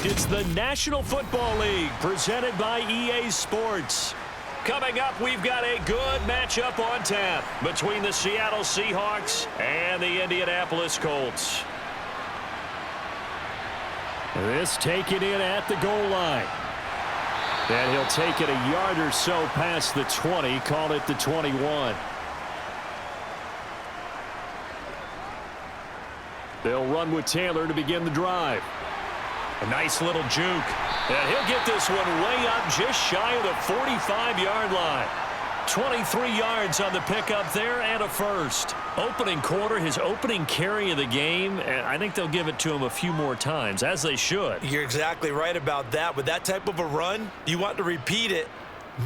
It's the National Football League presented by EA Sports. Coming up, we've got a good matchup on tap between the Seattle Seahawks and the Indianapolis Colts. This taken in at the goal line. And he'll take it a yard or so past the 20, call it the 21. They'll run with Taylor to begin the drive. A nice little juke. And he'll get this one way up just shy of the 45-yard line. 23 yards on the pickup there and a first. Opening quarter, his opening carry of the game, and I think they'll give it to him a few more times, as they should. You're exactly right about that. With that type of a run, you want to repeat it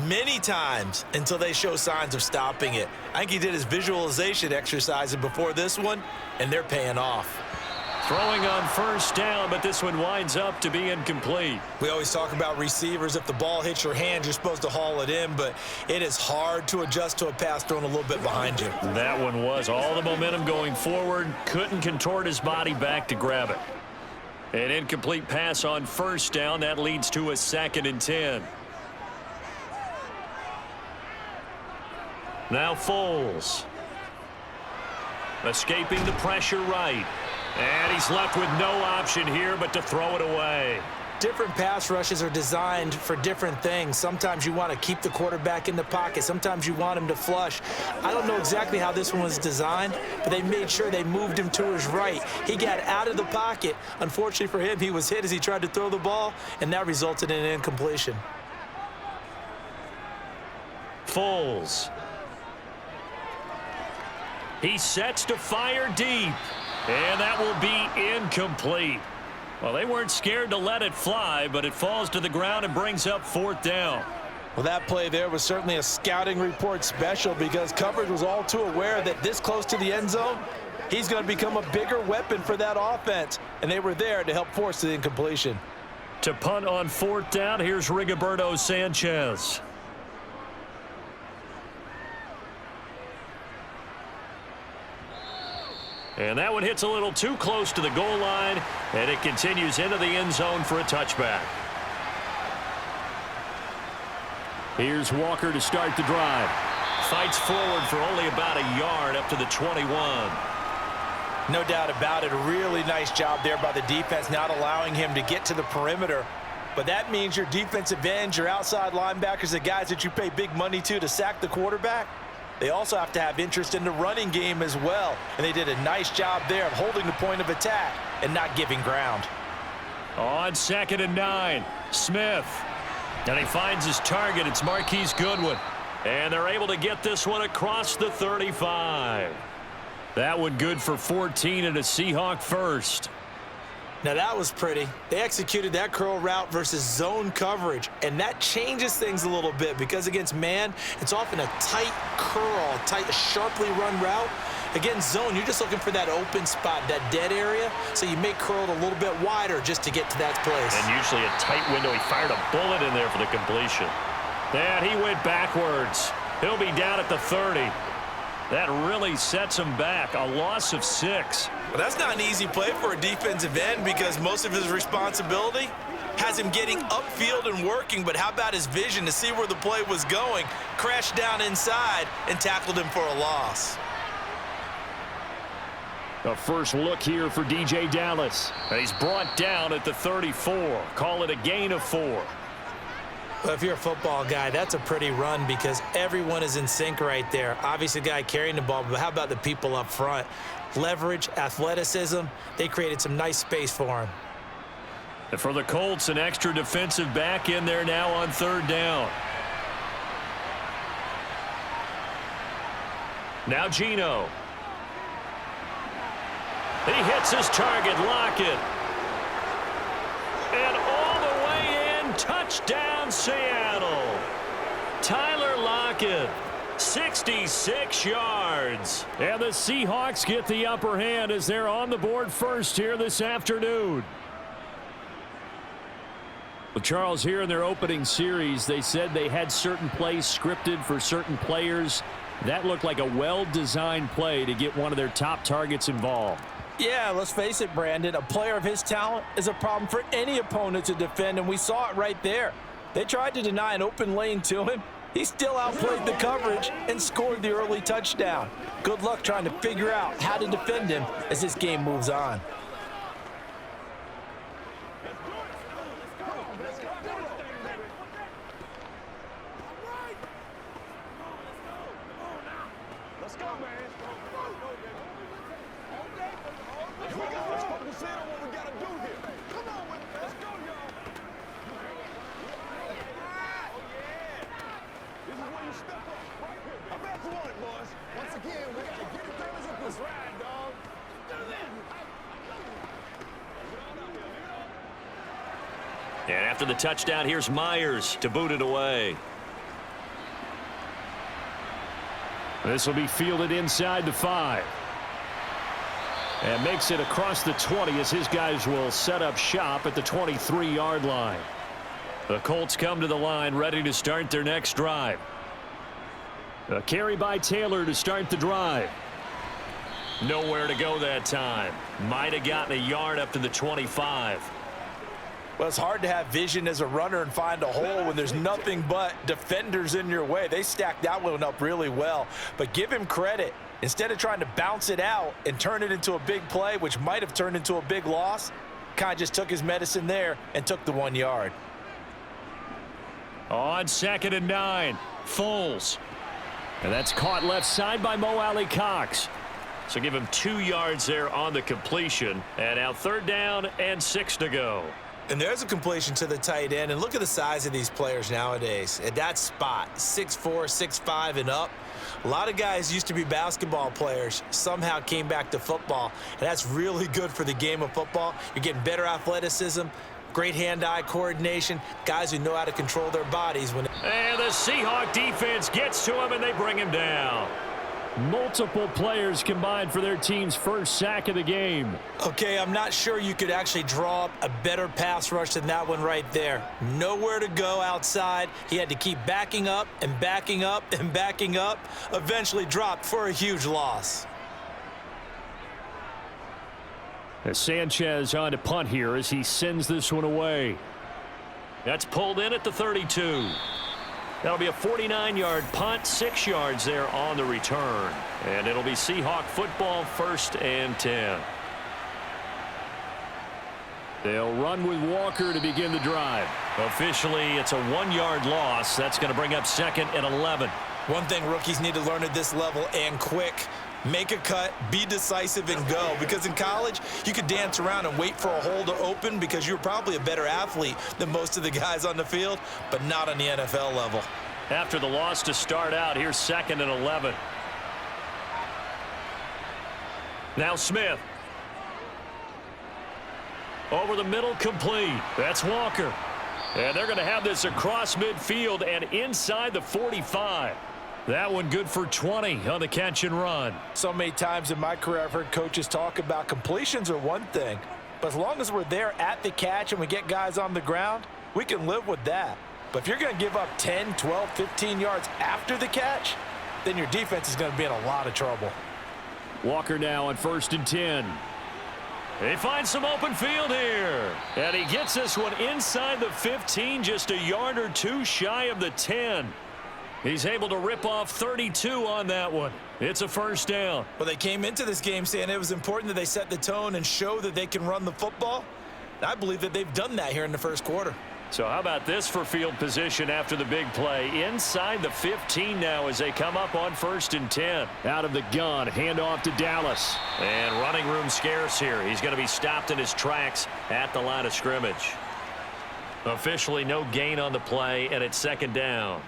many times until they show signs of stopping it. I think he did his visualization exercises before this one, and they're paying off. Throwing on first down, but this one winds up to be incomplete. We always talk about receivers. If the ball hits your hand, you're supposed to haul it in, but it is hard to adjust to a pass thrown a little bit behind you. That one was all the momentum going forward. Couldn't contort his body back to grab it. An incomplete pass on first down. That leads to a 2nd and 10. Now Foles. Escaping the pressure right. And he's left with no option here but to throw it away. Different pass rushes are designed for different things. Sometimes you want to keep the quarterback in the pocket. Sometimes you want him to flush. I don't know exactly how this one was designed, but they made sure they moved him to his right. He got out of the pocket. Unfortunately for him, he was hit as he tried to throw the ball, and that resulted in an incompletion. Foles. He sets to fire deep. And that will be incomplete. Well, they weren't scared to let it fly, but it falls to the ground and brings up 4th down. Well, that play there was certainly a scouting report special because coverage was all too aware that this close to the end zone, he's going to become a bigger weapon for that offense. And they were there to help force the incompletion. To punt on 4th down, here's Rigoberto Sanchez. And that one hits a little too close to the goal line, and it continues into the end zone for a touchback. Here's Walker to start the drive. Fights forward for only about a yard up to the 21. No doubt about it. A really nice job there by the defense, not allowing him to get to the perimeter. But that means your defensive ends, your outside linebackers, the guys that you pay big money to sack the quarterback, they also have to have interest in the running game as well. And they did a nice job there of holding the point of attack and not giving ground. On 2nd and 9, Smith. And he finds his target. It's Marquise Goodwin. And they're able to get this one across the 35. That one good for 14 and a Seahawk first. Now that was pretty. They executed that curl route versus zone coverage, and that changes things a little bit because against man, it's often a tight curl, tight, sharply run route. Against zone, you're just looking for that open spot, that dead area, so you make curl a little bit wider just to get to that place. And usually a tight window. He fired a bullet in there for the completion. And he went backwards. He'll be down at the 30. That really sets him back. A loss of 6. Well, that's not an easy play for a defensive end because most of his responsibility has him getting upfield and working, but how about his vision to see where the play was going, crashed down inside, and tackled him for a loss. A first look here for DJ Dallas. And he's brought down at the 34. Call it a gain of 4. Well, if you're a football guy, that's a pretty run because everyone is in sync right there. Obviously, the guy carrying the ball, but how about the people up front? Leverage, athleticism, they created some nice space for him. And for the Colts, an extra defensive back in there now on 3rd down. Now Geno. He hits his target, Lockett. And all the way in, touchdown Seattle. Tyler Lockett, 66 yards. And the Seahawks get the upper hand as they're on the board first here this afternoon. Well, Charles, here in their opening series, they said they had certain plays scripted for certain players. That looked like a well-designed play to get one of their top targets involved. Yeah, let's face it, Brandon. A player of his talent is a problem for any opponent to defend, and we saw it right there. They tried to deny an open lane to him. He still outplayed the coverage and scored the early touchdown. Good luck trying to figure out how to defend him as this game moves on. And after the touchdown, here's Myers to boot it away. This will be fielded inside the 5. And makes it across the 20 as his guys will set up shop at the 23-yard line. The Colts come to the line ready to start their next drive. A carry by Taylor to start the drive. Nowhere to go that time. Might have gotten a yard up to the 25. Well, it's hard to have vision as a runner and find a hole when there's nothing but defenders in your way. They stacked that one up really well. But give him credit. Instead of trying to bounce it out and turn it into a big play, which might have turned into a big loss, kind of just took his medicine there and took the 1 yard. On 2nd and 9, Foles. And that's caught left side by Mo Alley-Cox. So give him 2 yards there on the completion. And now 3rd down and 6 to go. And there's a completion to the tight end. And look at the size of these players nowadays. At that spot, 6'4", 6'5", and up. A lot of guys used to be basketball players, somehow came back to football. And that's really good for the game of football. You're getting better athleticism, great hand-eye coordination, guys who know how to control their bodies. And the Seahawks defense gets to him, and they bring him down. Multiple players combined for their team's first sack of the game. Okay, I'm not sure you could actually draw up a better pass rush than that one right there. Nowhere to go outside. He had to keep backing up and backing up and backing up. Eventually dropped for a huge loss. As Sanchez on to punt here as he sends this one away. That's pulled in at the 32. That'll be a 49-yard punt, 6 yards there on the return. And it'll be Seahawk football, 1st and 10. They'll run with Walker to begin the drive. Officially, it's a 1-yard loss. That's going to bring up 2nd and 11. One thing rookies need to learn at this level, and quick. Make a cut, be decisive, and go. Because in college, you could dance around and wait for a hole to open because you're probably a better athlete than most of the guys on the field, but not on the NFL level. After the loss to start out, here's 2nd and 11. Now Smith. Over the middle, complete. That's Walker. And they're going to have this across midfield and inside the 45. That one good for 20 on the catch and run. So many times in my career I've heard coaches talk about completions are one thing, but as long as we're there at the catch and we get guys on the ground, we can live with that. But if you're going to give up 10, 12, 15 yards after the catch, then your defense is going to be in a lot of trouble. Walker now on 1st and 10. He finds some open field here. And he gets this one inside the 15, just a yard or two shy of the 10. He's able to rip off 32 on that one. It's a 1st down. Well, they came into this game saying it was important that they set the tone and show that they can run the football. And I believe that they've done that here in the 1st quarter. So how about this for field position after the big play? Inside the 15 now as they come up on 1st and 10. Out of the gun, handoff to Dallas. And running room scarce here. He's going to be stopped in his tracks at the line of scrimmage. Officially no gain on the play, and it's 2nd down.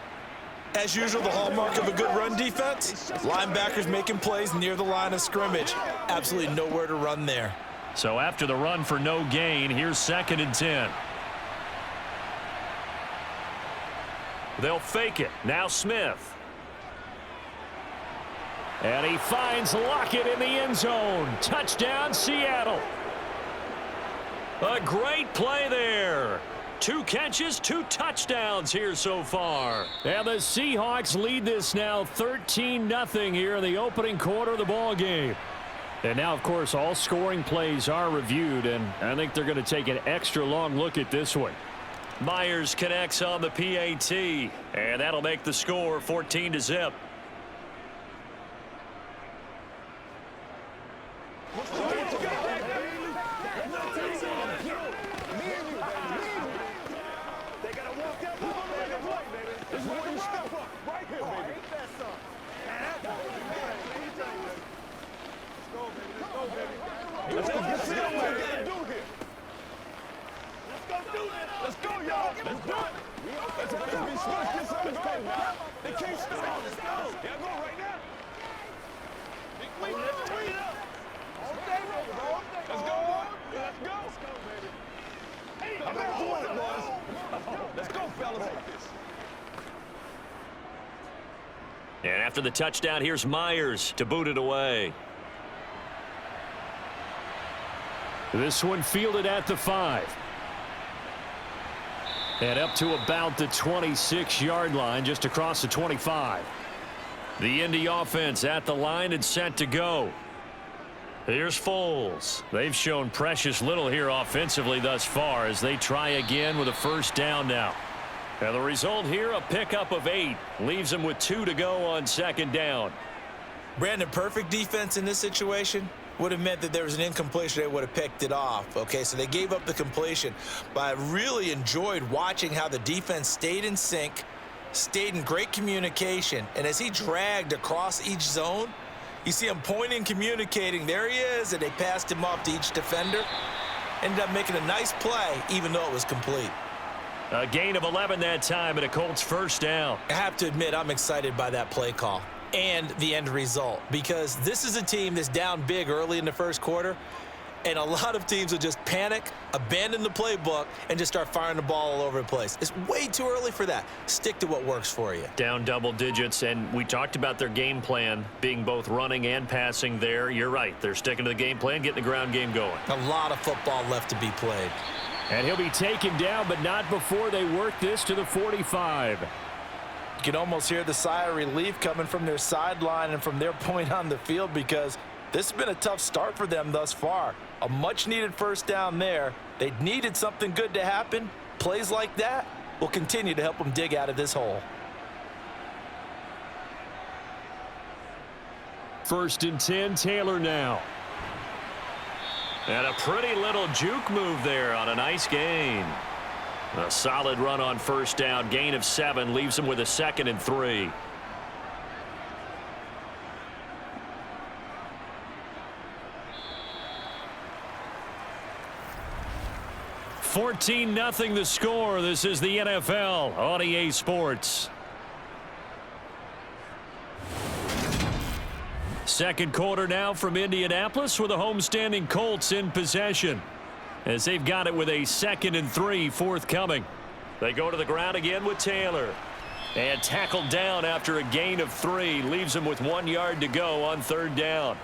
As usual, the hallmark of a good run defense, linebackers making plays near the line of scrimmage. Absolutely nowhere to run there. So after the run for no gain, here's 2nd and 10. They'll fake it. Now Smith. And he finds Lockett in the end zone. Touchdown, Seattle. A great play there. 2 catches, 2 touchdowns here so far. And the Seahawks lead this now 13-0 here in the opening quarter of the ball game. And now, of course, all scoring plays are reviewed, and I think they're going to take an extra long look at this one. Myers connects on the PAT, and that'll make the score 14-0. And after the touchdown, here's Myers to boot it away. This one fielded at the 5. And up to about the 26-yard line, just across the 25. The Indy offense at the line and set to go. Here's Foles. They've shown precious little here offensively thus far as they try again with a first down now. And the result here, a pickup of 8. Leaves them with 2 to go on second down. Brandon, perfect defense in this situation would have meant that there was an incompletion. They would have picked it off. Okay, so they gave up the completion. But I really enjoyed watching how the defense stayed in sync, stayed in great communication. And as he dragged across each zone, you see him pointing, communicating. There he is, and they passed him off to each defender. Ended up making a nice play, even though it was complete. A gain of 11 that time and a Colts first down. I have to admit, I'm excited by that play call and the end result, because this is a team that's down big early in the first quarter, and a lot of teams will just panic, abandon the playbook, and just start firing the ball all over the place. It's way too early for that. Stick to what works for you. Down double digits, and we talked about their game plan being both running and passing there. You're right. They're sticking to the game plan, getting the ground game going. A lot of football left to be played. And he'll be taken down, but not before they work this to the 45. You can almost hear the sigh of relief coming from their sideline and from their point on the field, because this has been a tough start for them thus far. A much-needed first down there. They needed something good to happen. Plays like that will continue to help them dig out of this hole. First and 10, Taylor now. And a pretty little juke move there on a nice gain. A solid run on first down. Gain of 7 leaves him with a 2nd and 3. (14-0) the score. This is the NFL on EA Sports. Second quarter now from Indianapolis with the homestanding Colts in possession, as they've got it with a 2nd and 3 forthcoming. They go to the ground again with Taylor. And tackled down after a gain of 3. Leaves him with 1 yard to go on third down.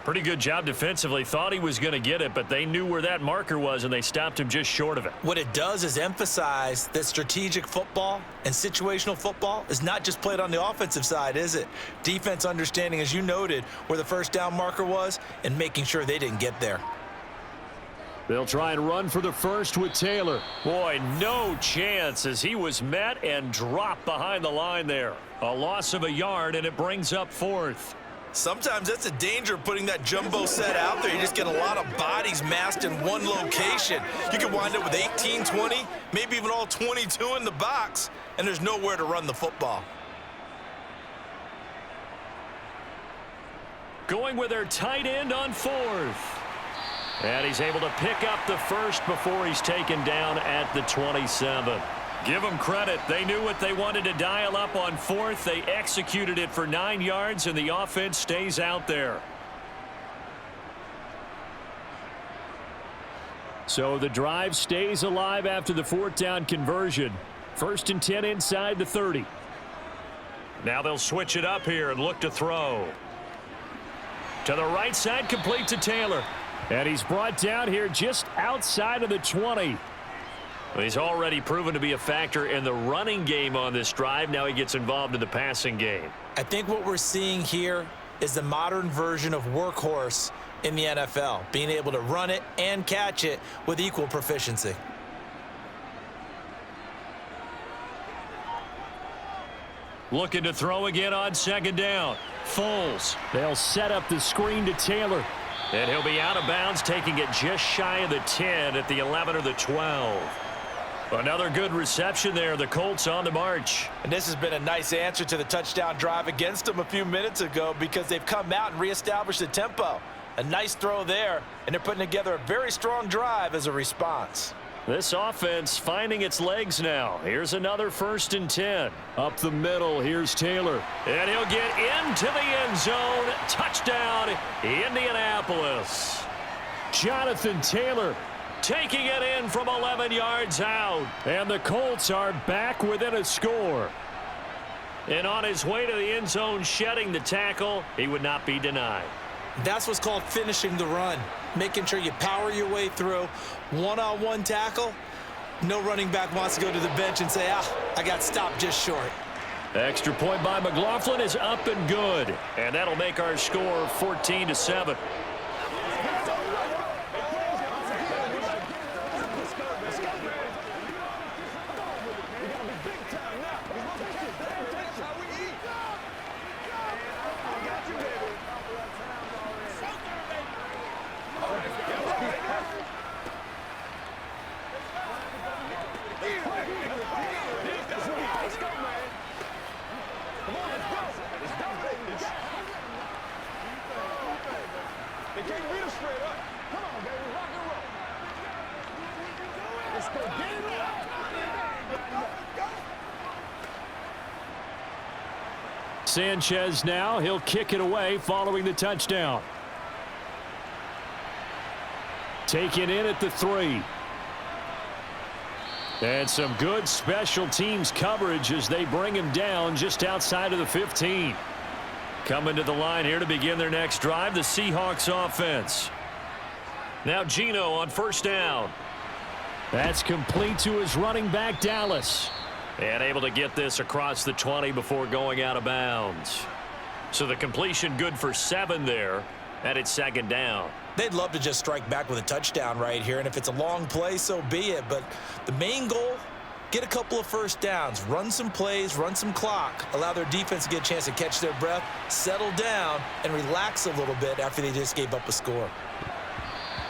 Pretty good job defensively. Thought he was going to get it, but they knew where that marker was, and they stopped him just short of it. What it does is emphasize that strategic football and situational football is not just played on the offensive side, is it? Defense understanding, as you noted, where the first down marker was and making sure they didn't get there. They'll try and run for the first with Taylor. Boy, no chance as he was met and dropped behind the line there. A loss of a yard, and it brings up 4th. Sometimes that's a danger of putting that jumbo set out there. You just get a lot of bodies massed in one location. You can wind up with 18, 20, maybe even all 22 in the box, and there's nowhere to run the football. Going with their tight end on 4th. And he's able to pick up the first before he's taken down at the 27. Give them credit. They knew what they wanted to dial up on 4th. They executed it for 9 yards, and the offense stays out there. So the drive stays alive after the 4th down conversion. 1st and 10 inside the 30. Now they'll switch it up here and look to throw. To the right side, complete to Taylor. And he's brought down here just outside of the 20. He's already proven to be a factor in the running game on this drive. Now he gets involved in the passing game. I think what we're seeing here is the modern version of workhorse in the NFL, being able to run it and catch it with equal proficiency. Looking to throw again on second down. Foles. They'll set up the screen to Taylor. And he'll be out of bounds, taking it just shy of the 10 at the 11 or the 12. Another good reception there. The Colts on the march. And this has been a nice answer to the touchdown drive against them a few minutes ago because they've come out and reestablished the tempo. A nice throw there, and they're putting together a very strong drive as a response. This offense finding its legs now. Here's another 1st and 10. Up the middle, here's Taylor. And he'll get into the end zone. Touchdown, Indianapolis. Jonathan Taylor taking it in from 11 yards out. And the Colts are back within a score. And on his way to the end zone, shedding the tackle, he would not be denied. That's what's called finishing the run. Making sure you power your way through. One-on-one tackle. No running back wants to go to the bench and say, I got stopped just short. Extra point by McLaughlin is up and good. And that'll make our score 14-7. Sanchez now, he'll kick it away following the touchdown. Taken in at the 3. And some good special teams coverage as they bring him down just outside of the 15. Coming to the line here to begin their next drive, the Seahawks offense. Now Geno on 1st down. That's complete to his running back, Dallas. And able to get this across the 20 before going out of bounds. So the completion good for 7 there, and it's 2nd down. They'd love to just strike back with a touchdown right here, and if it's a long play, so be it. But the main goal, get a couple of 1st downs, run some plays, run some clock, allow their defense to get a chance to catch their breath, settle down, and relax a little bit after they just gave up a score.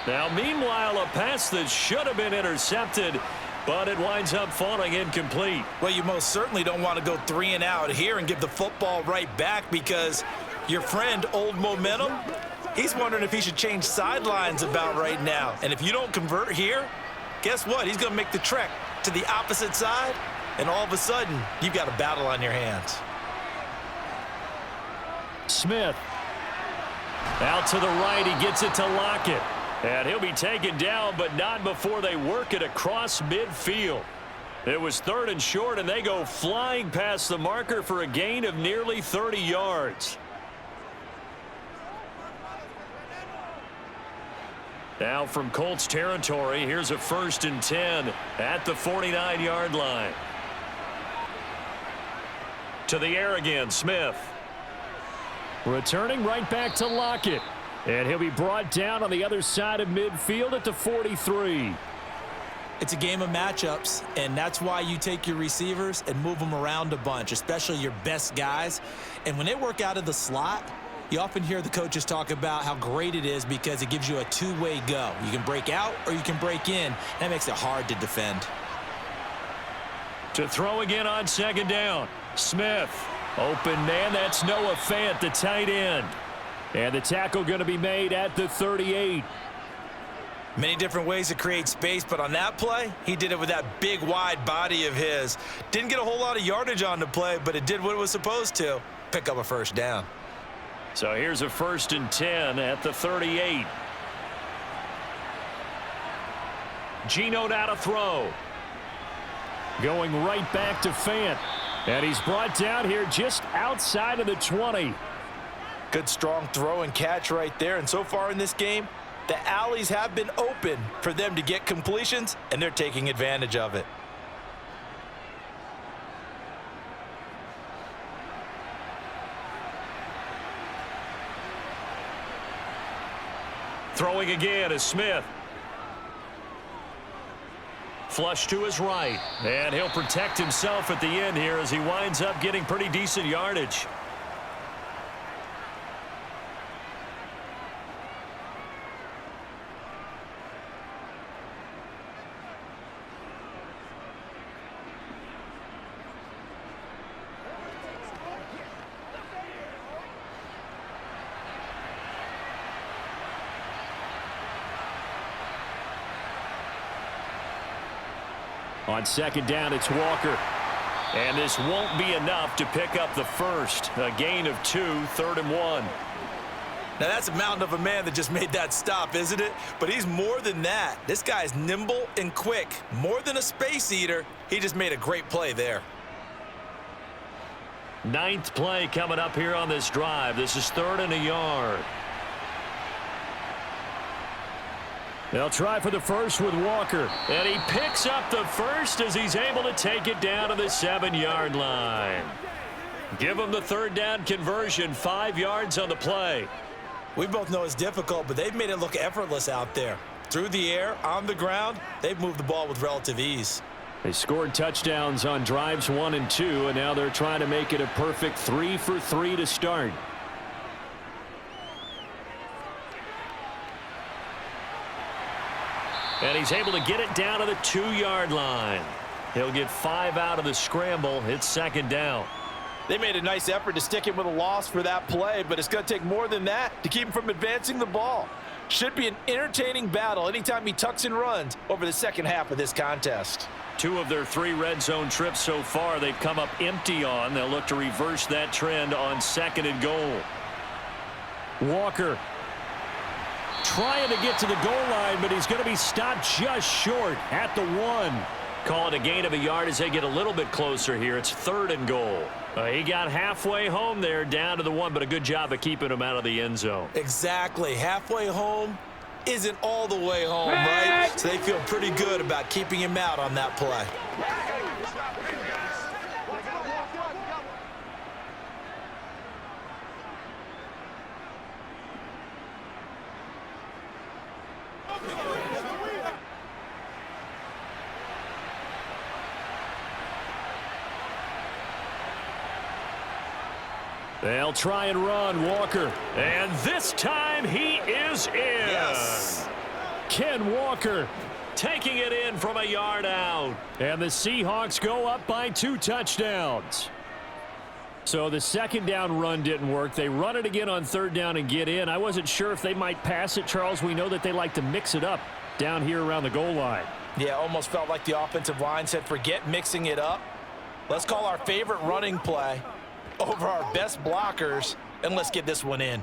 Now, meanwhile, a pass that should have been intercepted, but it winds up falling incomplete. Well, you most certainly don't want to go 3 and out here and give the football right back because your friend, Old Momentum, he's wondering if he should change sidelines about right now. And if you don't convert here, guess what? He's going to make the trek to the opposite side, and all of a sudden, you've got a battle on your hands. Smith. Out to the right, he gets it to Lockett. And he'll be taken down, but not before they work it across midfield. It was 3rd and short, and they go flying past the marker for a gain of nearly 30 yards. Now from Colts territory, here's a 1st and 10 at the 49-yard line. To the air again, Smith. Returning right back to Lockett. And he'll be brought down on the other side of midfield at the 43. It's a game of matchups, and that's why you take your receivers and move them around a bunch, especially your best guys. And when they work out of the slot, you often hear the coaches talk about how great it is because it gives you a two-way go. You can break out or you can break in. That makes it hard to defend. To throw again on 2nd down. Smith. Open man, that's Noah Fant, the tight end. And the tackle going to be made at the 38. Many different ways to create space, but on that play, he did it with that big, wide body of his. Didn't get a whole lot of yardage on the play, but it did what it was supposed to, pick up a 1st down. So here's a 1st and 10 at the 38. Geno now to throw. Going right back to Fant. And he's brought down here just outside of the 20. Good, strong throw and catch right there. And so far in this game, the alleys have been open for them to get completions, and they're taking advantage of it. Throwing again is Smith. Flush to his right. And he'll protect himself at the end here as he winds up getting pretty decent yardage. On second down, it's Walker. And this won't be enough to pick up the first. A gain of 2, 3rd and 1. Now, that's a mountain of a man that just made that stop, isn't it? But he's more than that. This guy's nimble and quick. More than a space eater. He just made a great play there. 9th play coming up here on this drive. This is 3rd and a yard. They'll try for the first with Walker. And he picks up the first as he's able to take it down to the 7-yard line. Give him the 3rd down conversion, 5 yards on the play. We both know it's difficult, but they've made it look effortless out there. Through the air, on the ground, they've moved the ball with relative ease. They scored touchdowns on drives 1 and 2, and now they're trying to make it a perfect 3 for 3 to start. And he's able to get it down to the 2-yard line. He'll get 5 out of the scramble. It's 2nd down. They made a nice effort to stick him with a loss for that play, but it's going to take more than that to keep him from advancing the ball. Should be an entertaining battle anytime he tucks and runs over the second half of this contest. 2 of their 3 red zone trips so far they've come up empty on. They'll look to reverse that trend on 2nd and goal. Walker trying to get to the goal line, but he's going to be stopped just short at the 1. Call it a gain of a yard as they get a little bit closer here. It's 3rd and goal. He got halfway home there, down to the 1, but a good job of keeping him out of the end zone. Exactly. Halfway home isn't all the way home, right? So they feel pretty good about keeping him out on that play. They'll try and run Walker. And this time he is in. Yes. Ken Walker taking it in from a yard out. And the Seahawks go up by 2 touchdowns. So the 2nd down run didn't work. They run it again on 3rd down and get in. I wasn't sure if they might pass it, Charles. We know that they like to mix it up down here around the goal line. Yeah, almost felt like the offensive line said, forget mixing it up. Let's call our favorite running play over our best blockers, and let's get this one in.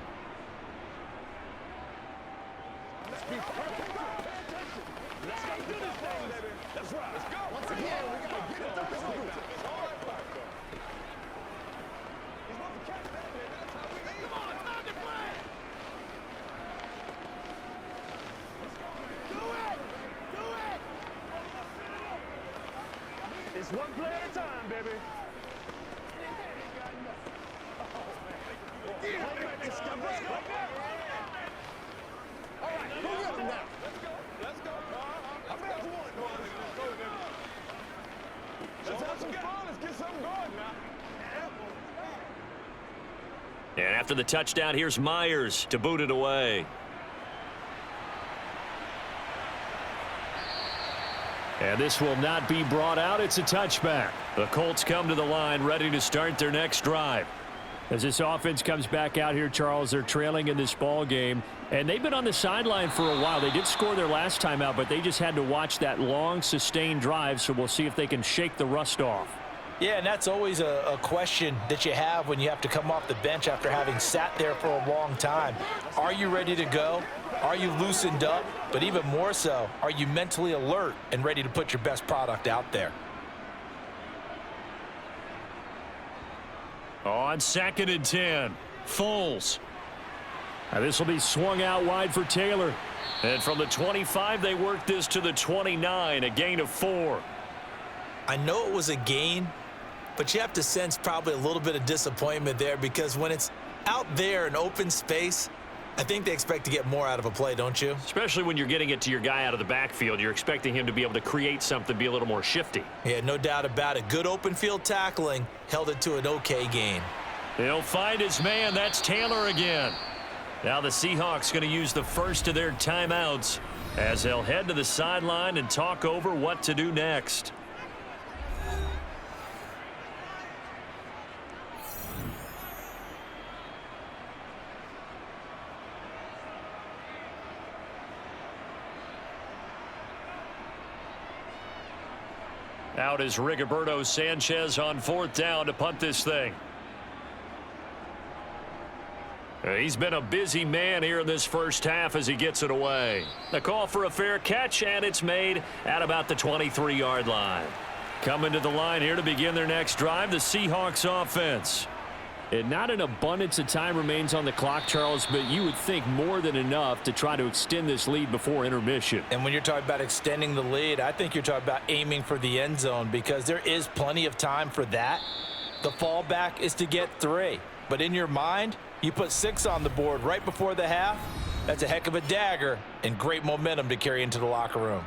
It's one play at a time, baby. All right, go get him now. Let's go. I'm at one. Let's have some fun. Let's get something going now. And after the touchdown, here's Myers to boot it away. And this will not be brought out. It's a touchback. The Colts come to the line ready to start their next drive. As this offense comes back out here, Charles, they're trailing in this ball game. And they've been on the sideline for a while. They did score their last time out, but they just had to watch that long, sustained drive. So we'll see if they can shake the rust off. Yeah, and that's always a question that you have when you have to come off the bench after having sat there for a long time. Are you ready to go? Are you loosened up? But even more so, are you mentally alert and ready to put your best product out there? On 2nd and 10, Foles. Now this will be swung out wide for Taylor. And from the 25, they work this to the 29, a gain of 4. I know it was a gain, but you have to sense probably a little bit of disappointment there because when it's out there in open space, I think they expect to get more out of a play, don't you? Especially when you're getting it to your guy out of the backfield. You're expecting him to be able to create something, be a little more shifty. Yeah, no doubt about it. Good open field tackling held it to an okay gain. He'll find his man. That's Taylor again. Now the Seahawks going to use the first of their timeouts as they'll head to the sideline and talk over what to do next. Out is Rigoberto Sanchez on 4th down to punt this thing. He's been a busy man here in this first half as he gets it away. The call for a fair catch, and it's made at about the 23-yard line. Coming to the line here to begin their next drive, the Seahawks offense. And not an abundance of time remains on the clock, Charles, but you would think more than enough to try to extend this lead before intermission. And when you're talking about extending the lead, I think you're talking about aiming for the end zone because there is plenty of time for that. The fallback is to get 3. But in your mind, you put 6 on the board right before the half. That's a heck of a dagger and great momentum to carry into the locker room.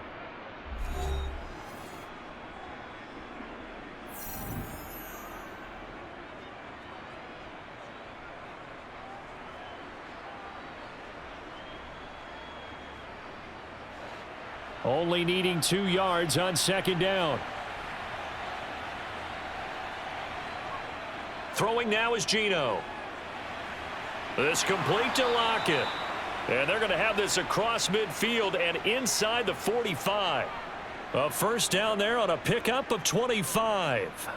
Only needing 2 yards on 2nd down. Throwing now is Geno. This complete to Lockett. And they're going to have this across midfield and inside the 45. A first down there on a pickup of 25.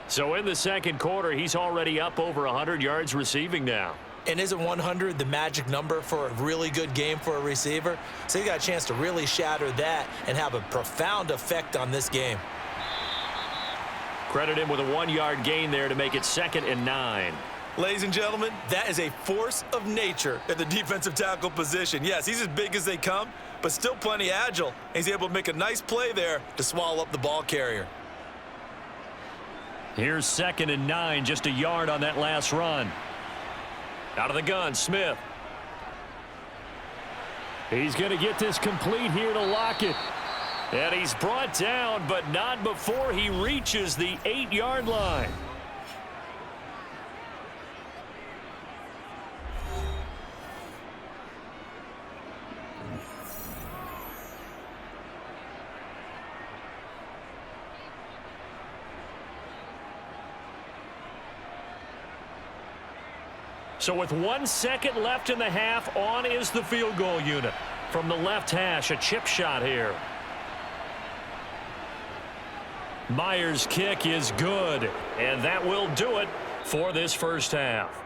So in the second quarter, he's already up over 100 yards receiving now. And isn't 100 the magic number for a really good game for a receiver? So you got a chance to really shatter that and have a profound effect on this game. Credit him with a 1-yard gain there to make it 2nd and 9. Ladies and gentlemen, that is a force of nature at the defensive tackle position. Yes, he's as big as they come, but still plenty agile. He's able to make a nice play there to swallow up the ball carrier. Here's 2nd and 9, just a yard on that last run. Out of the gun, Smith. He's going to get this complete here to Lockett. And he's brought down, but not before he reaches the 8-yard line. So with 1 second left in the half, on is the field goal unit. From the left hash, a chip shot here. Myers' kick is good, and that will do it for this first half.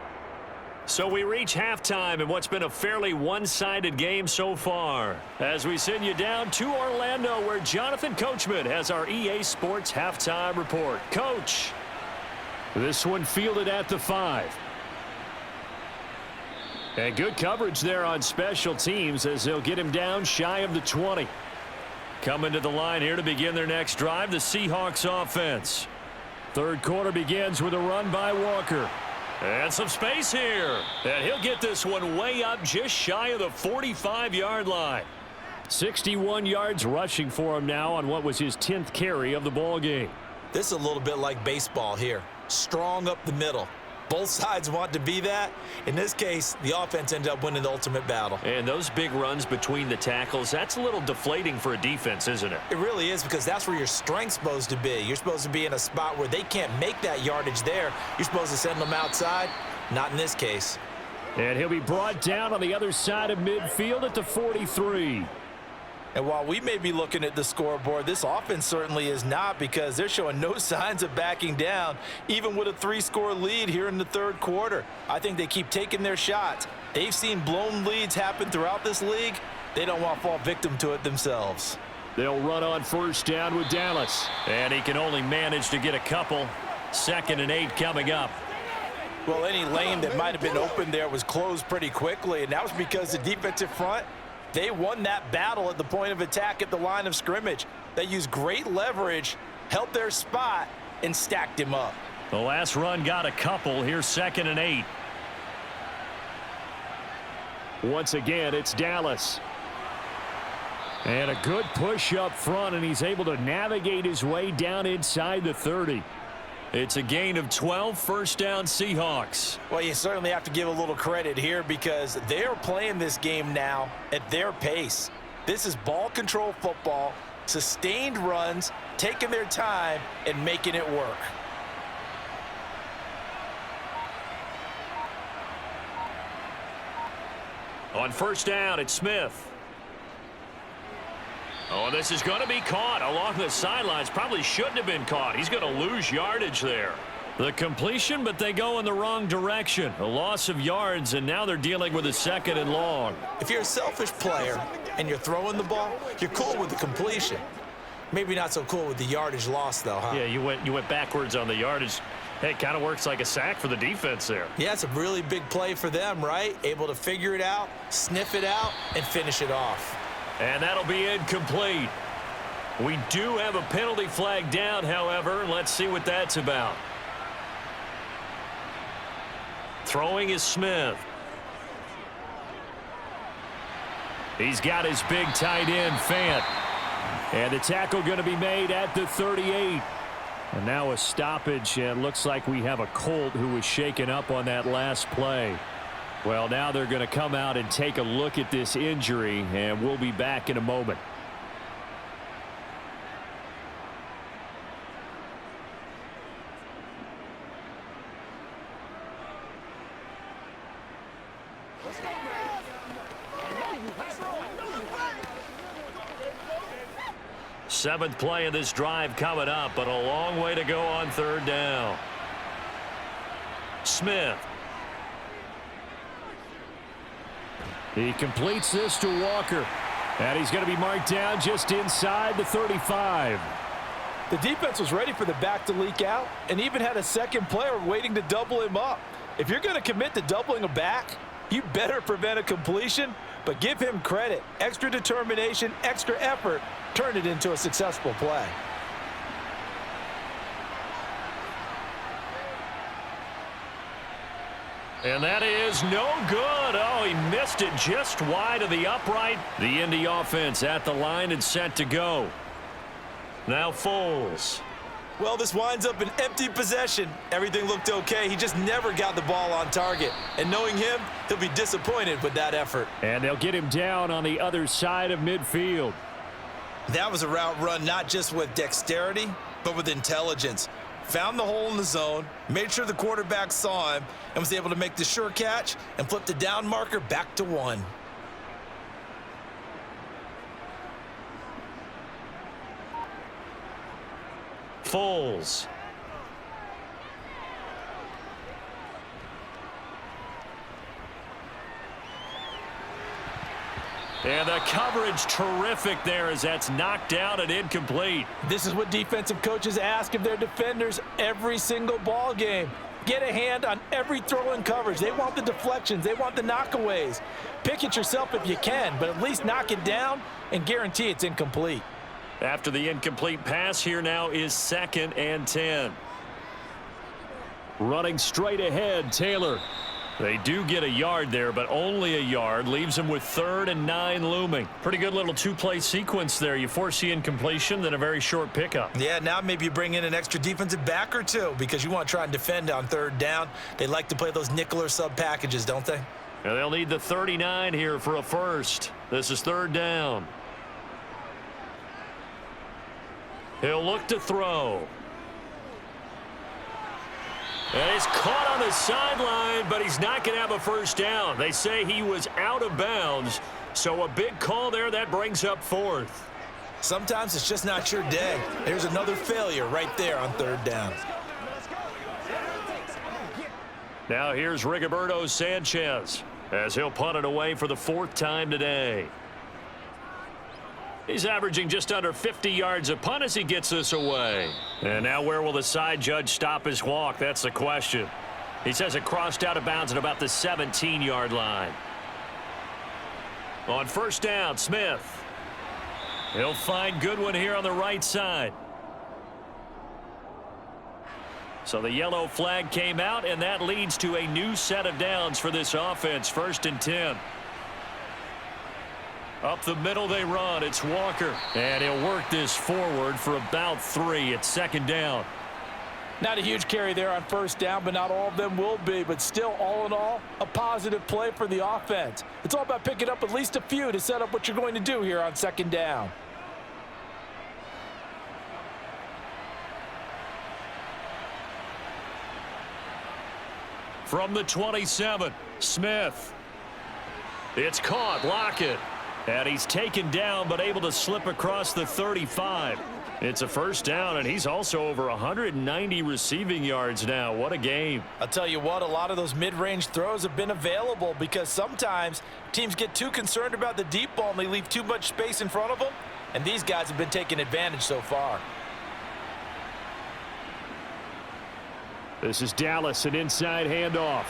So we reach halftime in what's been a fairly one-sided game so far, as we send you down to Orlando, where Jonathan Coachman has our EA Sports halftime report. Coach. This one fielded at the 5. And good coverage there on special teams as they'll get him down shy of the 20. Coming to the line here to begin their next drive, the Seahawks offense. Third quarter begins with a run by Walker. And some space here. And he'll get this one way up just shy of the 45-yard line. 61 yards rushing for him now on what was his 10th carry of the ball game. This is a little bit like baseball here. Strong up the middle. Both sides want to be that. In this case, the offense ended up winning the ultimate battle. And those big runs between the tackles, that's a little deflating for a defense, isn't it? It really is, because that's where your strength's supposed to be. You're supposed to be in a spot where they can't make that yardage there. You're supposed to send them outside. Not in this case. And he'll be brought down on the other side of midfield at the 43. And while we may be looking at the scoreboard, this offense certainly is not, because they're showing no signs of backing down, even with a 3-score lead here in the third quarter. I think they keep taking their shots. They've seen blown leads happen throughout this league. They don't want to fall victim to it themselves. They'll run on first down with Dallas. And he can only manage to get a couple. 2nd and 8 coming up. Well, any lane that might have been open there was closed pretty quickly, and that was because the defensive front, they won that battle at the point of attack at the line of scrimmage. They used great leverage, held their spot, and stacked him up. The last run got a couple. Here's 2nd and 8. Once again, it's Dallas. And a good push up front, and he's able to navigate his way down inside the 30. It's a gain of 12, first down Seahawks. Well, you certainly have to give a little credit here because they're playing this game now at their pace. This is ball control football, sustained runs, taking their time and making it work. On first down, it's Smith. Oh, this is going to be caught along the sidelines. Probably shouldn't have been caught. He's going to lose yardage there. The completion, but they go in the wrong direction. A loss of yards, and now they're dealing with a 2nd and long. If you're a selfish player and you're throwing the ball, you're cool with the completion. Maybe not so cool with the yardage loss, though, huh? Yeah, you went backwards on the yardage. Hey, it kind of works like a sack for the defense there. Yeah, it's a really big play for them, right? Able to figure it out, sniff it out, and finish it off. And that'll be incomplete. We do have a penalty flag down, however. Let's see what that's about. Throwing is Smith. He's got his big tight end, Fant. And the tackle going to be made at the 38. And now a stoppage, and looks like we have a Colt who was shaken up on that last play. Well, now they're going to come out and take a look at this injury, and we'll be back in a moment. Seventh play of this drive coming up, but a long way to go on third down. Smith. He completes this to Walker. And he's going to be marked down just inside the 35. The defense was ready for the back to leak out and even had a second player waiting to double him up. If you're going to commit to doubling a back, you better prevent a completion, but give him credit. Extra determination, extra effort, turned it into a successful play. And that is no good. Oh, he missed it just wide of the upright. The Indy offense at the line and set to go. Now Foles. Well, this winds up an empty possession. Everything looked okay. He just never got the ball on target. And knowing him, he'll be disappointed with that effort. And they'll get him down on the other side of midfield. That was a route run not just with dexterity, but with intelligence. Found the hole in the zone, made sure the quarterback saw him, and was able to make the sure catch and flip the down marker back to 1. Foles. And the coverage terrific there as that's knocked down and incomplete. This is what defensive coaches ask of their defenders every single ball game. Get a hand on every throw in coverage. They want the deflections. They want the knockaways. Pick it yourself if you can, but at least knock it down and guarantee it's incomplete. After the incomplete pass, here now is 2nd and 10. Running straight ahead, Taylor. They do get a yard there, but only a yard. Leaves them with 3rd and 9 looming. Pretty good little two-play sequence there. You force the incompletion, then a very short pickup. Yeah, now maybe you bring in an extra defensive back or two because you want to try and defend on 3rd down. They like to play those nickel or sub packages, don't they? And they'll need the 39 here for a first. This is 3rd down. He'll look to throw. And he's caught on the sideline, but he's not going to have a first down. They say he was out of bounds, so a big call there. That brings up 4th. Sometimes it's just not your day. There's another failure right there on 3rd down. Now here's Rigoberto Sanchez as he'll punt it away for the 4th time today. He's averaging just under 50 yards a punt as he gets this away. And now where will the side judge stop his walk? That's the question. He says it crossed out of bounds at about the 17-yard line. On first down, Smith. He'll find Goodwin here on the right side. So the yellow flag came out, and that leads to a new set of downs for this offense. 1st and 10. Up the middle they run. It's Walker. And he'll work this forward for about 3. It's second down. Not a huge carry there on first down, but not all of them will be. But still, all in all, a positive play for the offense. It's all about picking up at least a few to set up what you're going to do here on second down. From the 27, Smith. It's caught. Lockett. And he's taken down, but able to slip across the 35. It's a first down, and he's also over 190 receiving yards now. What a game. I'll tell you what, a lot of those mid-range throws have been available because sometimes teams get too concerned about the deep ball and they leave too much space in front of them, and these guys have been taking advantage so far. This is Dallas, an inside handoff.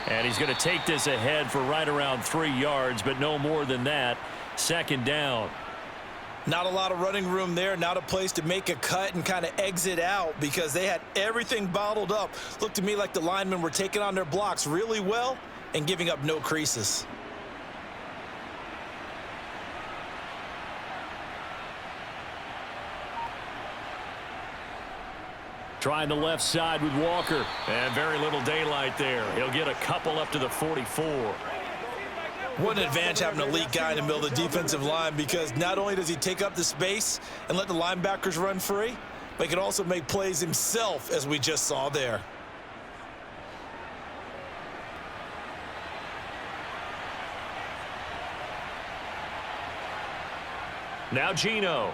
And he's going to take this ahead for right around 3 yards, but no more than that. Second down. Not a lot of running room there, not a place to make a cut and kind of exit out because they had everything bottled up. Looked to me like the linemen were taking on their blocks really well and giving up no creases. Trying the left side with Walker. And very little daylight there. He'll get a couple up to the 44. What an advantage having an elite guy in the middle of the defensive line because not only does he take up the space and let the linebackers run free, but he can also make plays himself, as we just saw there. Now Geno.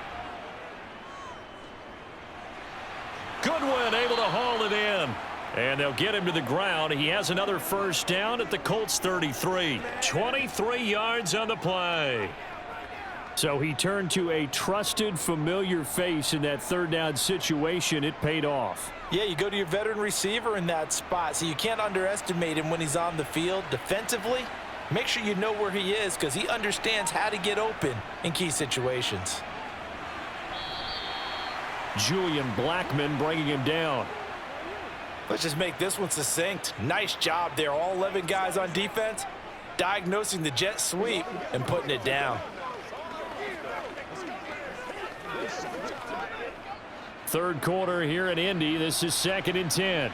Goodwin able to haul it in. And they'll get him to the ground. He has another first down at the Colts 33. 23 yards on the play. So he turned to a trusted, familiar face in that third down situation. It paid off. Yeah, you go to your veteran receiver in that spot, so you can't underestimate him when he's on the field defensively. Make sure you know where he is because he understands how to get open in key situations. Julian Blackmon bringing him down. Let's just make this one succinct. Nice job there. All 11 guys on defense diagnosing the jet sweep and putting it down. Third quarter here in Indy. This is 2nd and 10.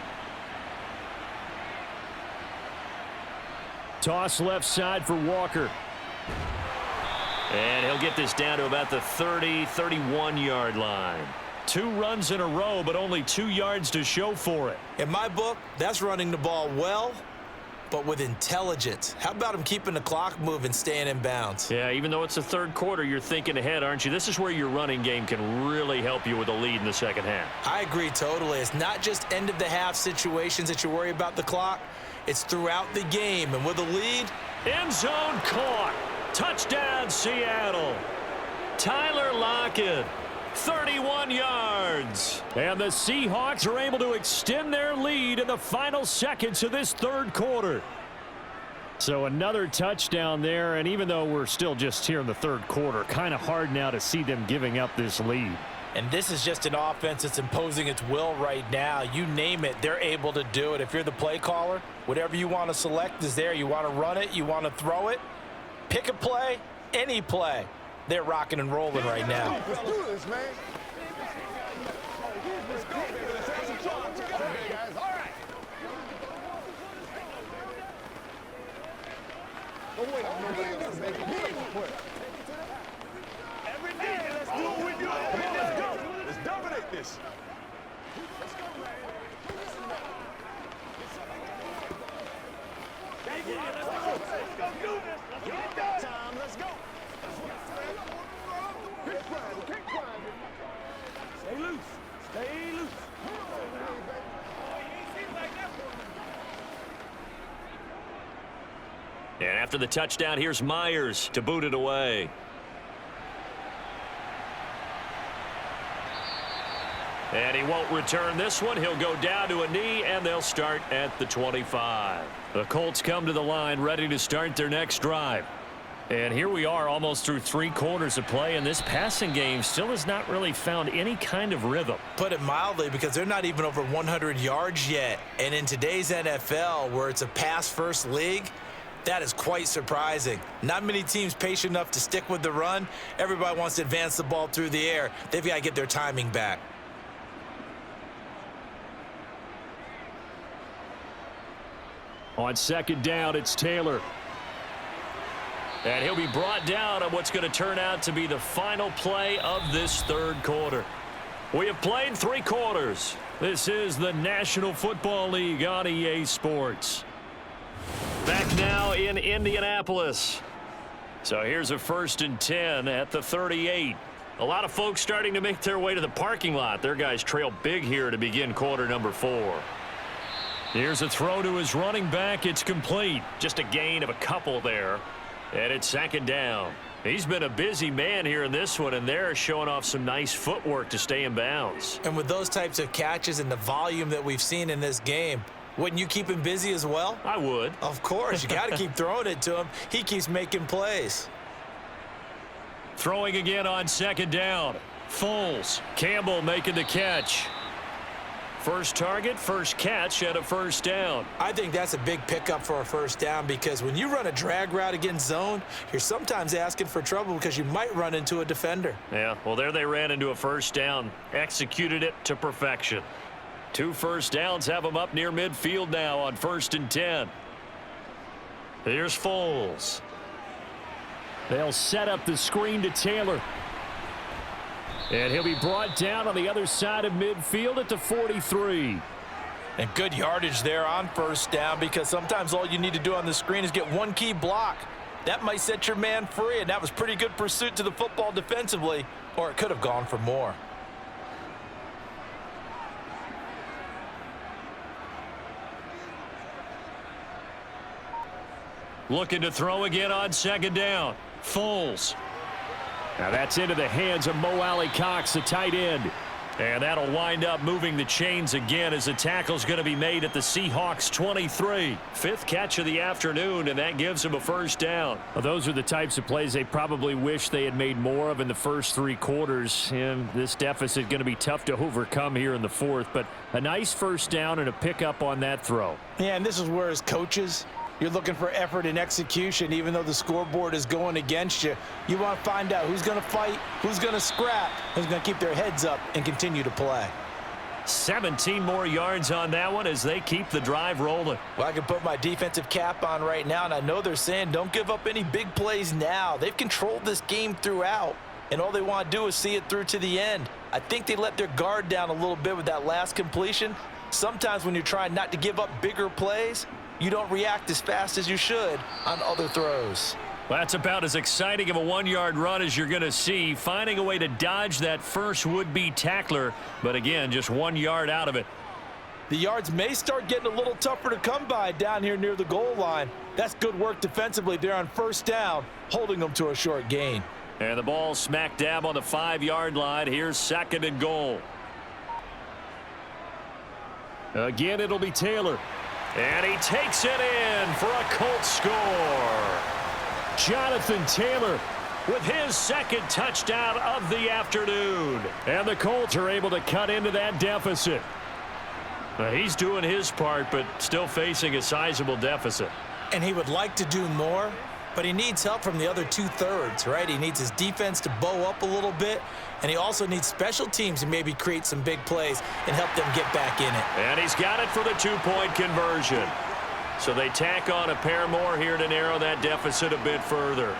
Toss left side for Walker. And he'll get this down to about the 30, 31-yard line. 2 runs in a row, but only 2 yards to show for it. In my book, that's running the ball well, but with intelligence. How about him keeping the clock moving, staying in bounds? Yeah, even though it's the third quarter, you're thinking ahead, aren't you? This is where your running game can really help you with a lead in the second half. I agree totally. It's not just end-of-the-half situations that you worry about the clock. It's throughout the game, and with a lead. End zone caught. Touchdown, Seattle. Tyler Lockett. 31 yards. And the Seahawks are able to extend their lead in the final seconds of this third quarter. So another touchdown there, and even though we're still just here in the third quarter, kind of hard now to see them giving up this lead. And this is just an offense that's imposing its will right now. You name it, they're able to do it. If you're the play caller, whatever you want to select is there. You want to run it, you want to throw it. Pick a play, any play. They're rocking and rolling right now. Let's do this, man. Let's go, baby. Let's have some fun together, guys. All right. Don't wait on nobody else to make it. You make it quick. Every day, let's do what we do. Come on, let's go. Let's dominate this. Let's go, man. Let's go do this. Let's get it done. Time. Let's go. Keep grinding. Stay loose. Stay loose. And after the touchdown, here's Myers to boot it away. And he won't return this one. He'll go down to a knee, and they'll start at the 25. The Colts come to the line ready to start their next drive. And here we are almost through 3 quarters of play, and this passing game still has not really found any kind of rhythm. Put it mildly, because they're not even over 100 yards yet. And in today's NFL, where it's a pass-first league, That is quite surprising. Not many teams patient enough to stick with the run. Everybody wants to advance the ball through the air. They've got to get their timing back. On second down, it's Taylor. And he'll be brought down on what's going to turn out to be the final play of this third quarter. We have played 3 quarters. This is the National Football League on EA Sports. Back now in Indianapolis. So here's a 1st and 10 at the 38. A lot of folks starting to make their way to the parking lot. Their guys trail big here to begin quarter number 4. Here's a throw to his running back. It's complete. Just a gain of a couple there. And it's 2nd down. He's been a busy man here in this one, and they're showing off some nice footwork to stay in bounds. And with those types of catches and the volume that we've seen in this game, wouldn't you keep him busy as well? I would. Of course. You got to keep throwing it to him. He keeps making plays. Throwing again on 2nd down. Foles. Campbell making the catch. First target, first catch, and a 1st down. I think that's a big pickup for a 1st down because when you run a drag route against zone, you're sometimes asking for trouble because you might run into a defender. Yeah, well, there they ran into a 1st down. Executed it to perfection. 2 first downs have them up near midfield now on 1st and 10. Here's Foles. They'll set up the screen to Taylor. And he'll be brought down on the other side of midfield at the 43. And good yardage there on 1st down because sometimes all you need to do on the screen is get one key block. That might set your man free, and that was pretty good pursuit to the football defensively, or it could have gone for more. Looking to throw again on 2nd down. Foles. Now that's into the hands of Mo Alley-Cox, the tight end. And that'll wind up moving the chains again as the tackle's going to be made at the Seahawks 23. 5th catch of the afternoon, and that gives him a 1st down. Well, those are the types of plays they probably wish they had made more of in the first 3 quarters. And this deficit going to be tough to overcome here in the 4th. But a nice 1st down and a pickup on that throw. Yeah, and this is where as coaches, you're looking for effort and execution. Even though the scoreboard is going against you, you want to find out who's going to fight, who's going to scrap, who's going to keep their heads up and continue to play. 17 more yards on that one as they keep the drive rolling. Well, I can put my defensive cap on right now, and I know they're saying don't give up any big plays now. They've controlled this game throughout, and all they want to do is see it through to the end. I think they let their guard down a little bit with that last completion. Sometimes when you're trying not to give up bigger plays, you don't react as fast as you should on other throws. Well, that's about as exciting of a 1-yard run as you're going to see, finding a way to dodge that first would-be tackler, but again, just 1 yard out of it. The yards may start getting a little tougher to come by down here near the goal line. That's good work defensively there on 1st down, holding them to a short gain. And the ball smack dab on the 5-yard line. Here's 2nd and goal. Again, it'll be Taylor. And he takes it in for a Colts score. Jonathan Taylor with his 2nd touchdown of the afternoon. And the Colts are able to cut into that deficit. He's doing his part, but still facing a sizable deficit. And he would like to do more, but he needs help from the other 2/3, right? He needs his defense to bow up a little bit, and he also needs special teams to maybe create some big plays and help them get back in it. And he's got it for the 2-point conversion. So they tack on a pair more here to narrow that deficit a bit further.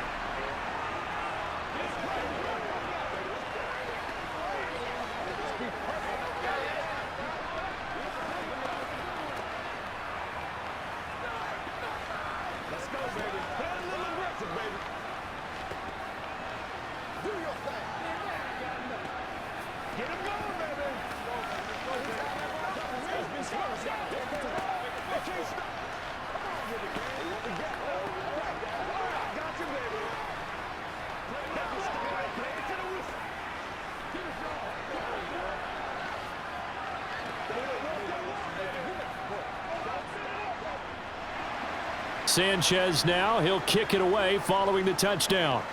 Sanchez now, he'll kick it away following the touchdown.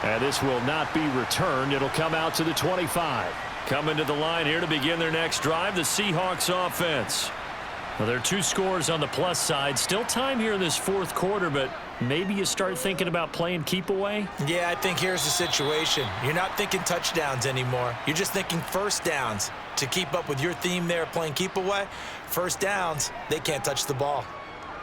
And this will not be returned. It'll come out to the 25. Coming to the line here to begin their next drive, the Seahawks offense. Well, there are 2 scores on the plus side. Still time here in this fourth quarter, but maybe you start thinking about playing keep away? Yeah, I think here's the situation. You're not thinking touchdowns anymore. You're just thinking first downs. To keep up with your theme there, playing keep away, first downs, they can't touch the ball.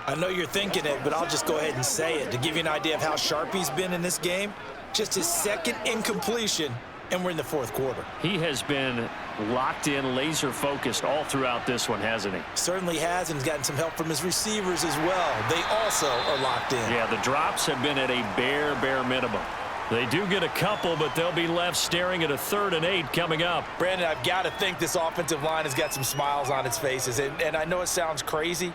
I know you're thinking it, but I'll just go ahead and say it. To give you an idea of how sharp he's been in this game, just his second incompletion, and we're in the fourth quarter. He has been locked in, laser-focused all throughout this one, hasn't he? Certainly has, and he's gotten some help from his receivers as well. They also are locked in. Yeah, the drops have been at a bare minimum. They do get a couple, but they'll be left staring at a 3rd and 8 coming up. Brandon, I've got to think this offensive line has got some smiles on its faces, and I know it sounds crazy,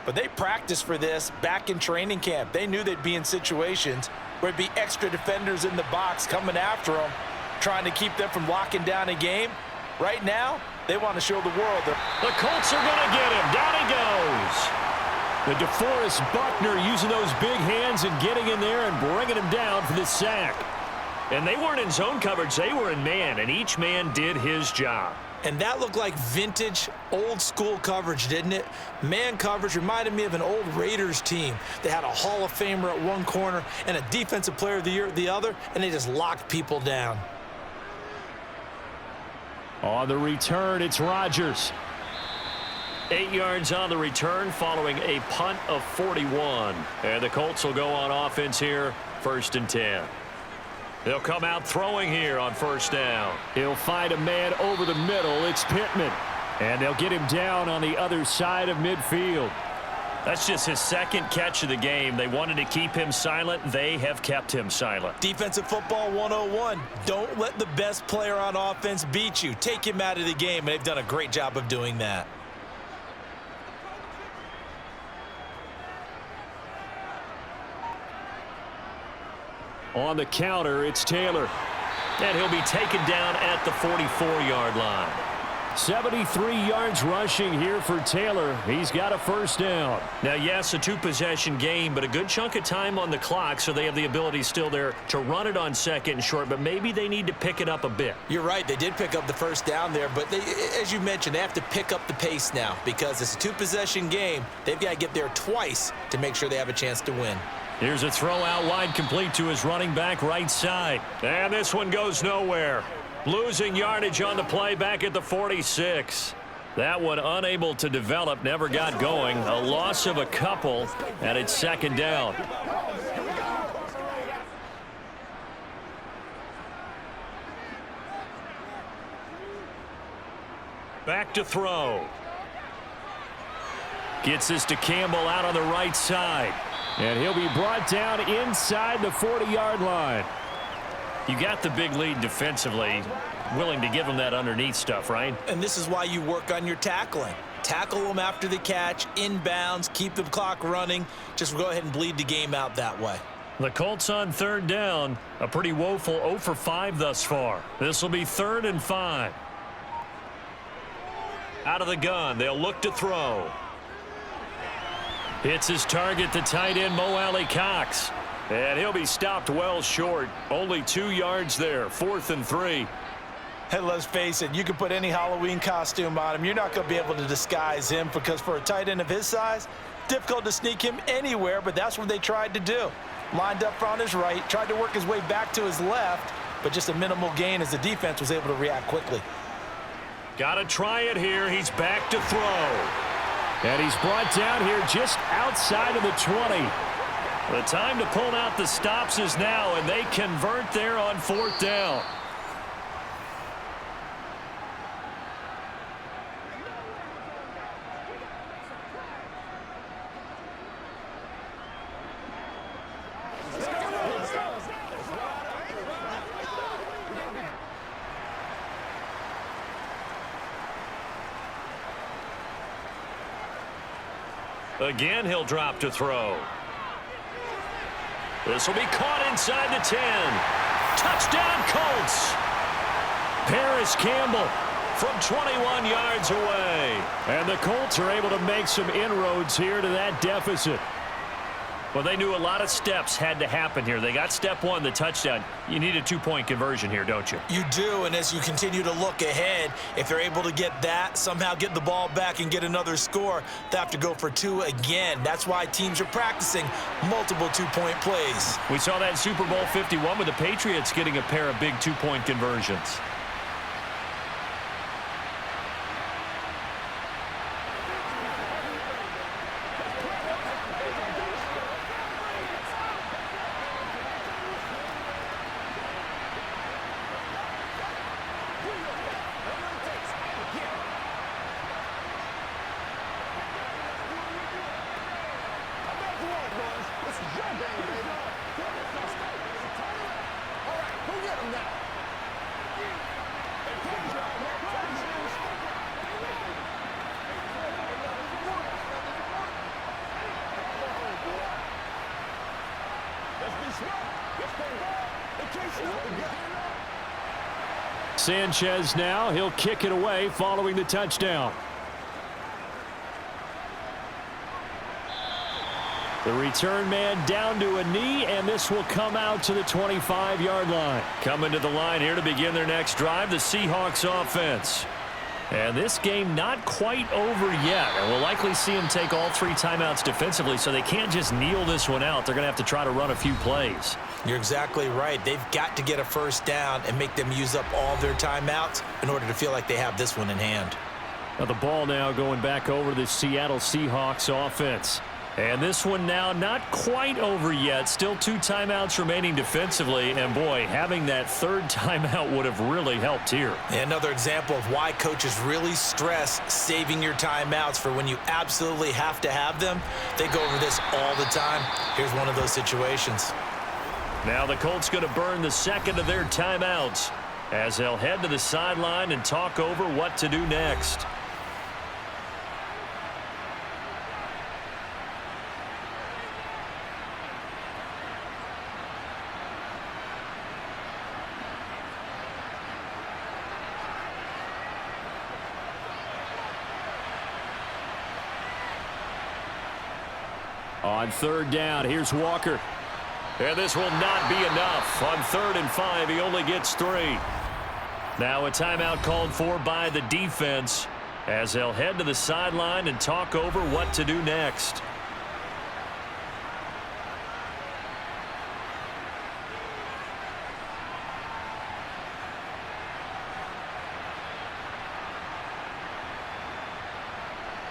but they practiced for this back in training camp. They knew they'd be in situations where there'd be extra defenders in the box coming after them, trying to keep them from locking down a game. Right now, they want to show the world. The Colts are going to get him. Down he goes. The DeForest Buckner using those big hands and getting in there and bringing him down for the sack. And they weren't in zone coverage. They were in man, and each man did his job. And that looked like vintage, old-school coverage, didn't it? Man coverage reminded me of an old Raiders team. They had a Hall of Famer at one corner and a Defensive Player of the Year at the other, and they just locked people down. On the return, it's Rodgers. 8 yards on the return following a punt of 41. And the Colts will go on offense here, 1st and 10. They'll come out throwing here on 1st down. He'll find a man over the middle. It's Pittman. And they'll get him down on the other side of midfield. That's just his 2nd catch of the game. They wanted to keep him silent. They have kept him silent. Defensive football 101. Don't let the best player on offense beat you. Take him out of the game, and they've done a great job of doing that. On the counter, it's Taylor. And he'll be taken down at the 44-yard line. 73 yards rushing here for Taylor. He's got a 1st down. Now, yes, a 2-possession game, but a good chunk of time on the clock, so they have the ability still there to run it on 2nd and short, but maybe they need to pick it up a bit. You're right. They did pick up the 1st down there, but they, as you mentioned, they have to pick up the pace now because it's a 2-possession game. They've got to get there twice to make sure they have a chance to win. Here's a throw out wide, complete to his running back right side. And this one goes nowhere. Losing yardage on the play back at the 46. That one unable to develop, never got going. A loss of a couple, and it's 2nd down. Back to throw. Gets this to Campbell out on the right side. And he'll be brought down inside the 40-yard line. You got the big lead defensively, willing to give them that underneath stuff, right? And this is why you work on your tackling. Tackle them after the catch, inbounds, keep the clock running. Just go ahead and bleed the game out that way. The Colts on 3rd down, a pretty woeful 0 for 5 thus far. This will be 3rd and 5. Out of the gun, they'll look to throw. Hits his target, the tight end, Mo Alley Cox. And he'll be stopped well short. Only 2 yards there, 4th and 3. Hey, let's face it, you can put any Halloween costume on him. You're not going to be able to disguise him because for a tight end of his size, difficult to sneak him anywhere, but that's what they tried to do. Lined up on his right, tried to work his way back to his left, but just a minimal gain as the defense was able to react quickly. Got to try it here. He's back to throw. And he's brought down here just outside of the 20. The time to pull out the stops is now, and they convert there on 4th down. Again, he'll drop to throw. This will be caught inside the 10. Touchdown, Colts. Paris Campbell from 21 yards away. And the Colts are able to make some inroads here to that deficit. Well, they knew a lot of steps had to happen here. They got step one, the touchdown. You need a two-point conversion here, don't you? You do, and as you continue to look ahead, if they're able to get that, somehow get the ball back and get another score, they have to go for two again. That's why teams are practicing multiple two-point plays. We saw that in Super Bowl 51 with the Patriots getting a pair of big two-point conversions. Sanchez now, he'll kick it away following the touchdown. The return man down to a knee, and this will come out to the 25-yard line. Coming to the line here to begin their next drive, the Seahawks offense. And this game not quite over yet. And we'll likely see them take all three timeouts defensively, so they can't just kneel this one out. They're going to have to try to run a few plays. You're exactly right. They've got to get a first down and make them use up all their timeouts in order to feel like they have this one in hand. Now the ball now going back over the Seattle Seahawks offense. And this one now not quite over yet. Still two timeouts remaining defensively. And, boy, having that third timeout would have really helped here. Another example of why coaches really stress saving your timeouts for when you absolutely have to have them. They go over this all the time. Here's one of those situations. Now the Colts going to burn the second of their timeouts as they'll head to the sideline and talk over what to do next. On third down, here's Walker. And this will not be enough. On 3rd and 5, he only gets 3. Now a timeout called for by the defense as they'll head to the sideline and talk over what to do next.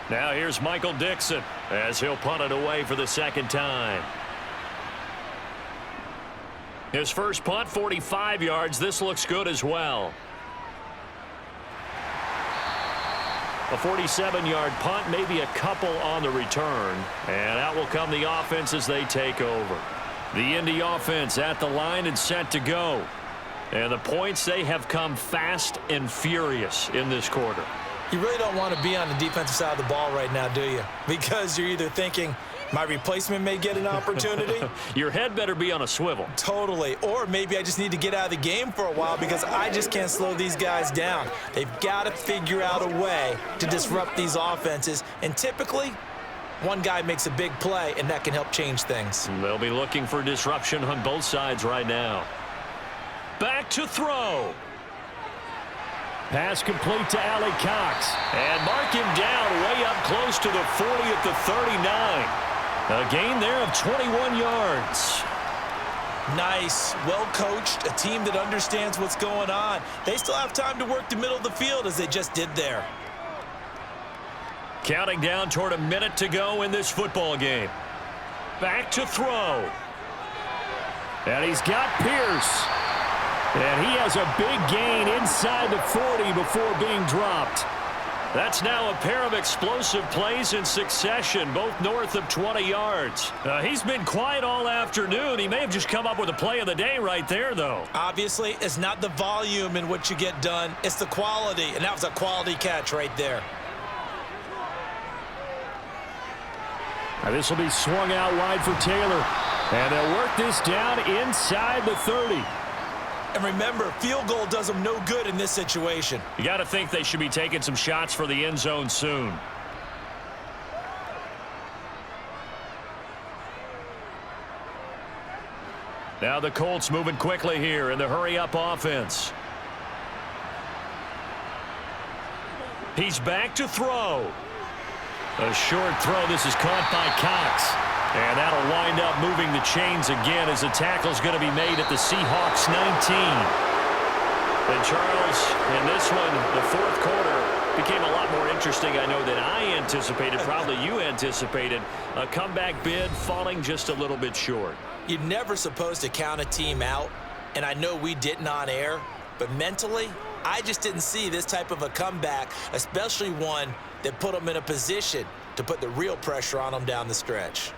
Now here's Michael Dixon as he'll punt it away for the second time. His first punt, 45 yards. This looks good as well. A 47-yard punt, maybe a couple on the return. And out will come the offense as they take over. The Indy offense at the line and set to go. And the points, they have come fast and furious in this quarter. You really don't want to be on the defensive side of the ball right now, do you? Because you're either thinking, my replacement may get an opportunity. Your head better be on a swivel. Totally. Or maybe I just need to get out of the game for a while because I just can't slow these guys down. They've got to figure out a way to disrupt these offenses. And typically, one guy makes a big play, and that can help change things. They'll be looking for disruption on both sides right now. Back to throw. Pass complete to Alec Cox. And mark him down way up close to the 40 at the 39. A gain there of 21 yards. Nice. Well coached. A team that understands what's going on. They still have time to work the middle of the field as they just did there. Counting down toward a minute to go in this football game. Back to throw. And he's got Pierce. And he has a big gain inside the 40 before being dropped. That's now a pair of explosive plays in succession, both north of 20 yards. He's been quiet all afternoon. He may have just come up with a play of the day right there, though. Obviously, it's not the volume in what you get done. It's the quality, and that was a quality catch right there. Now this will be swung out wide for Taylor. And they'll work this down inside the 30. And remember, field goal does them no good in this situation. You got to think they should be taking some shots for the end zone soon. Now the Colts moving quickly here in the hurry-up offense. He's back to throw. A short throw. This is caught by Cox. And that'll wind up moving the chains again as the tackle's going to be made at the Seahawks 19. And Charles, in this one, the fourth quarter became a lot more interesting, I know, than I anticipated. Probably you anticipated. A comeback bid falling just a little bit short. You're never supposed to count a team out, and I know we didn't on air, but mentally, I just didn't see this type of a comeback, especially one that put them in a position to put the real pressure on them down the stretch.